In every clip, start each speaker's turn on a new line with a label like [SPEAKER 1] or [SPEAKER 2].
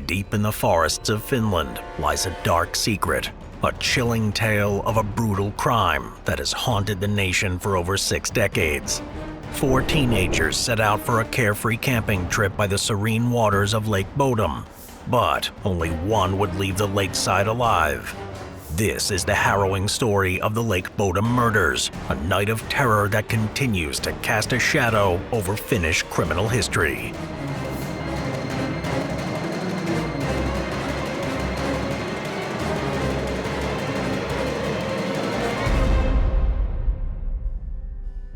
[SPEAKER 1] Deep in the forests of Finland lies a dark secret, a chilling tale of a brutal crime that has haunted the nation for over 6 decades. 4 teenagers set out for a carefree camping trip by the serene waters of Lake Bodom, but only one would leave the lakeside alive. This is the harrowing story of the Lake Bodom Murders, a night of terror that continues to cast a shadow over Finnish criminal history.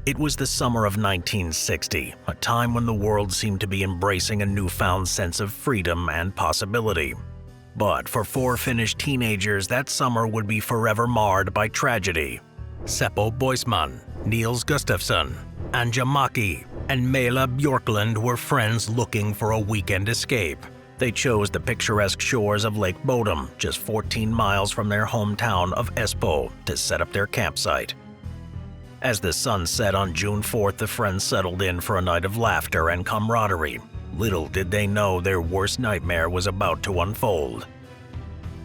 [SPEAKER 1] It was the summer of 1960, a time when the world seemed to be embracing a newfound sense of freedom and possibility. But for 4 Finnish teenagers, that summer would be forever marred by tragedy. Seppo Boisman, Nils Gustafsson, Anja Mäki, and Maila Björklund were friends looking for a weekend escape. They chose the picturesque shores of Lake Bodom, just 14 miles from their hometown of Espoo, to set up their campsite. As the sun set on June 4th, the friends settled in for a night of laughter and camaraderie. Little did they know their worst nightmare was about to unfold.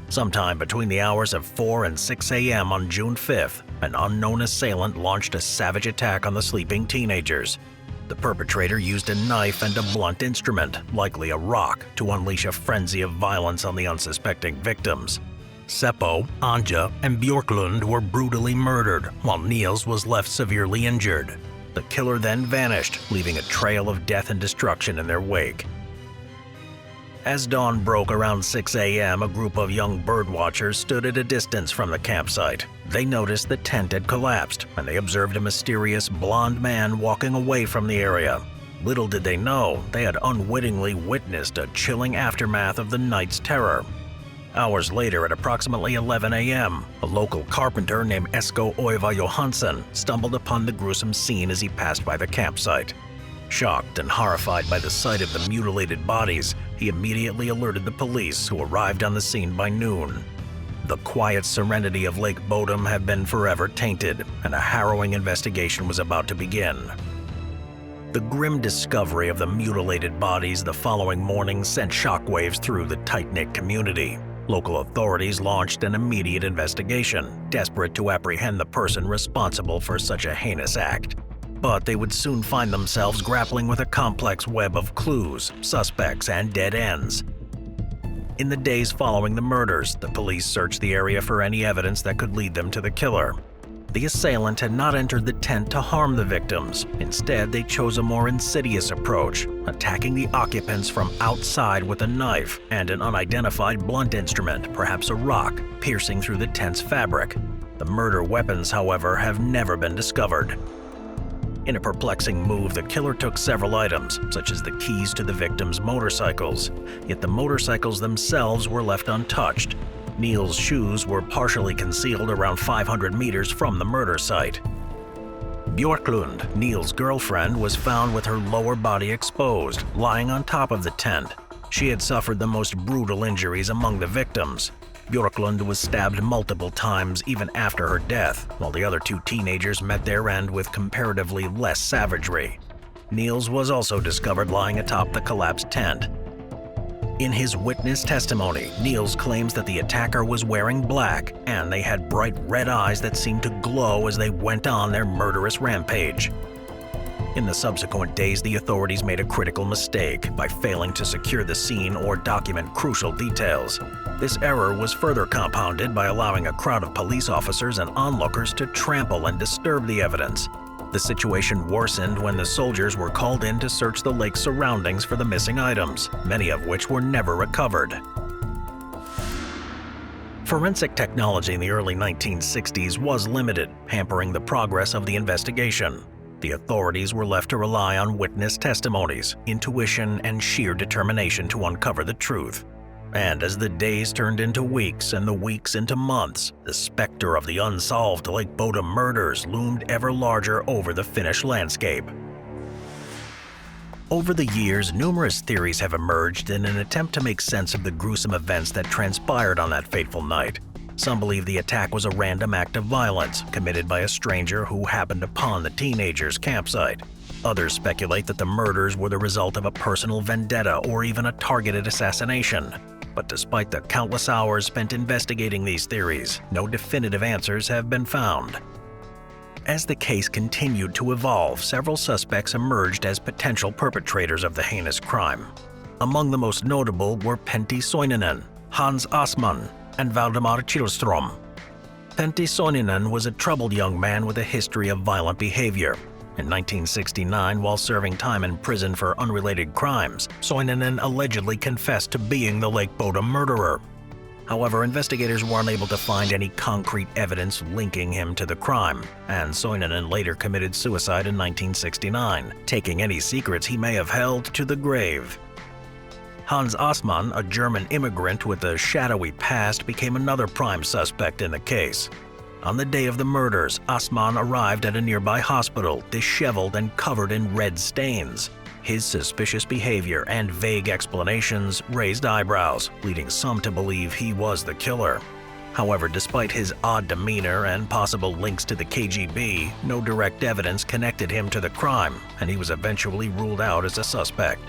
[SPEAKER 1] Sometime between the hours of 4 and 6 a.m. on June 5th, an unknown assailant launched a savage attack on the sleeping teenagers. The perpetrator used a knife and a blunt instrument, likely a rock, to unleash a frenzy of violence on the unsuspecting victims. Seppo, Anja, and Björklund were brutally murdered, while Nils was left severely injured. The killer then vanished, leaving a trail of death and destruction in their wake. As dawn broke around 6 a.m., a group of young birdwatchers stood at a distance from the campsite. They noticed the tent had collapsed, and they observed a mysterious blond man walking away from the area. Little did they know, they had unwittingly witnessed a chilling aftermath of the night's terror. Hours later, at approximately 11 a.m., a local carpenter named Esko Oiva Johansson stumbled upon the gruesome scene as he passed by the campsite. Shocked and horrified by the sight of the mutilated bodies, he immediately alerted the police, who arrived on the scene by noon. The quiet serenity of Lake Bodom had been forever tainted, and a harrowing investigation was about to begin. The grim discovery of the mutilated bodies the following morning sent shockwaves through the tight-knit community. Local authorities launched an immediate investigation, desperate to apprehend the person responsible for such a heinous act. But they would soon find themselves grappling with a complex web of clues, suspects, and dead ends. In the days following the murders, the police searched the area for any evidence that could lead them to the killer. The assailant had not entered the tent to harm the victims. Instead, they chose a more insidious approach, attacking the occupants from outside with a knife and an unidentified blunt instrument, perhaps a rock, piercing through the tent's fabric. The murder weapons, however, have never been discovered. In a perplexing move, the killer took several items, such as the keys to the victims' motorcycles, yet the motorcycles themselves were left untouched. Nils' shoes were partially concealed around 500 meters from the murder site. Björklund, Nils' girlfriend, was found with her lower body exposed, lying on top of the tent. She had suffered the most brutal injuries among the victims. Björklund was stabbed multiple times even after her death, while the other 2 teenagers met their end with comparatively less savagery. Nils was also discovered lying atop the collapsed tent. In his witness testimony, Nils claims that the attacker was wearing black, and they had bright red eyes that seemed to glow as they went on their murderous rampage. In the subsequent days, the authorities made a critical mistake by failing to secure the scene or document crucial details. This error was further compounded by allowing a crowd of police officers and onlookers to trample and disturb the evidence. The situation worsened when the soldiers were called in to search the lake's surroundings for the missing items, many of which were never recovered. Forensic technology in the early 1960s was limited, hampering the progress of the investigation. The authorities were left to rely on witness testimonies, intuition, and sheer determination to uncover the truth. And as the days turned into weeks and the weeks into months, the specter of the unsolved Lake Bodom murders loomed ever larger over the Finnish landscape. Over the years, numerous theories have emerged in an attempt to make sense of the gruesome events that transpired on that fateful night. Some believe the attack was a random act of violence committed by a stranger who happened upon the teenagers' campsite. Others speculate that the murders were the result of a personal vendetta or even a targeted assassination. But despite the countless hours spent investigating these theories, no definitive answers have been found. As the case continued to evolve, several suspects emerged as potential perpetrators of the heinous crime. Among the most notable were Pentti Soininen, Hans Assmann, and Valdemar Kihlström. Pentti Soininen was a troubled young man with a history of violent behavior. In 1969, while serving time in prison for unrelated crimes, Soininen allegedly confessed to being the Lake Bodom murderer. However, investigators were unable to find any concrete evidence linking him to the crime, and Soininen later committed suicide in 1969, taking any secrets he may have held to the grave. Hans Assmann, a German immigrant with a shadowy past, became another prime suspect in the case. On the day of the murders, Assmann arrived at a nearby hospital, disheveled and covered in red stains. His suspicious behavior and vague explanations raised eyebrows, leading some to believe he was the killer. However, despite his odd demeanor and possible links to the KGB, no direct evidence connected him to the crime, and he was eventually ruled out as a suspect.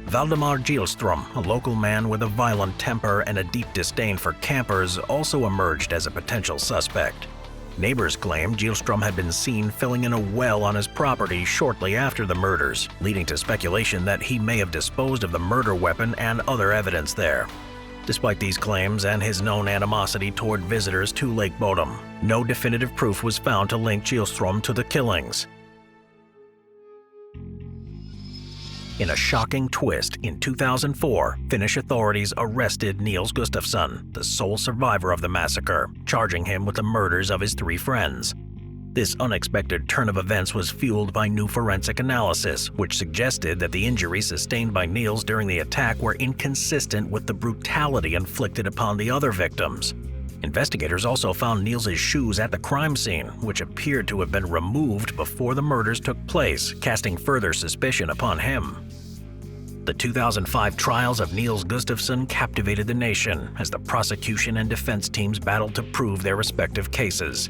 [SPEAKER 1] Valdemar Kihlström, a local man with a violent temper and a deep disdain for campers, also emerged as a potential suspect. Neighbors claimed Kihlström had been seen filling in a well on his property shortly after the murders, leading to speculation that he may have disposed of the murder weapon and other evidence there. Despite these claims and his known animosity toward visitors to Lake Bodom, no definitive proof was found to link Kihlström to the killings. In a shocking twist, in 2004, Finnish authorities arrested Nils Gustafsson, the sole survivor of the massacre, charging him with the murders of his 3 friends. This unexpected turn of events was fueled by new forensic analysis, which suggested that the injuries sustained by Nils during the attack were inconsistent with the brutality inflicted upon the other victims. Investigators also found Nils's shoes at the crime scene, which appeared to have been removed before the murders took place, casting further suspicion upon him. The 2005 trials of Nils Gustafsson captivated the nation as the prosecution and defense teams battled to prove their respective cases.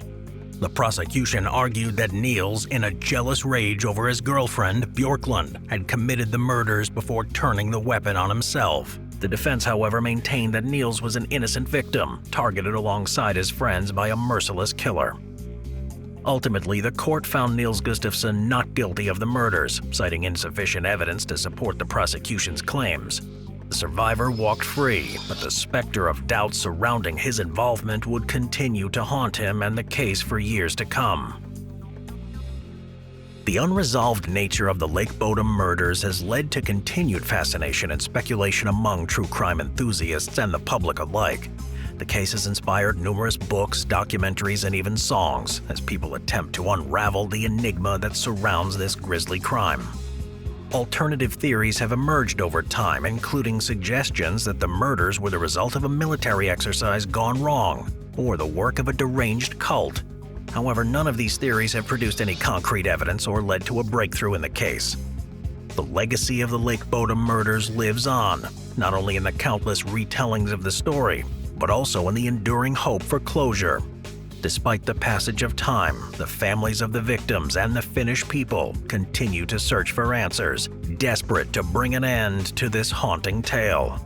[SPEAKER 1] The prosecution argued that Nils, in a jealous rage over his girlfriend, Björklund, had committed the murders before turning the weapon on himself. The defense, however, maintained that Nils was an innocent victim, targeted alongside his friends by a merciless killer. Ultimately, the court found Nils Gustafsson not guilty of the murders, citing insufficient evidence to support the prosecution's claims. The survivor walked free, but the specter of doubt surrounding his involvement would continue to haunt him and the case for years to come. The unresolved nature of the Lake Bodom murders has led to continued fascination and speculation among true crime enthusiasts and the public alike. The case has inspired numerous books, documentaries, and even songs as people attempt to unravel the enigma that surrounds this grisly crime. Alternative theories have emerged over time, including suggestions that the murders were the result of a military exercise gone wrong or the work of a deranged cult. However, none of these theories have produced any concrete evidence or led to a breakthrough in the case. The legacy of the Lake Bodom murders lives on, not only in the countless retellings of the story, but also in the enduring hope for closure. Despite the passage of time, the families of the victims and the Finnish people continue to search for answers, desperate to bring an end to this haunting tale.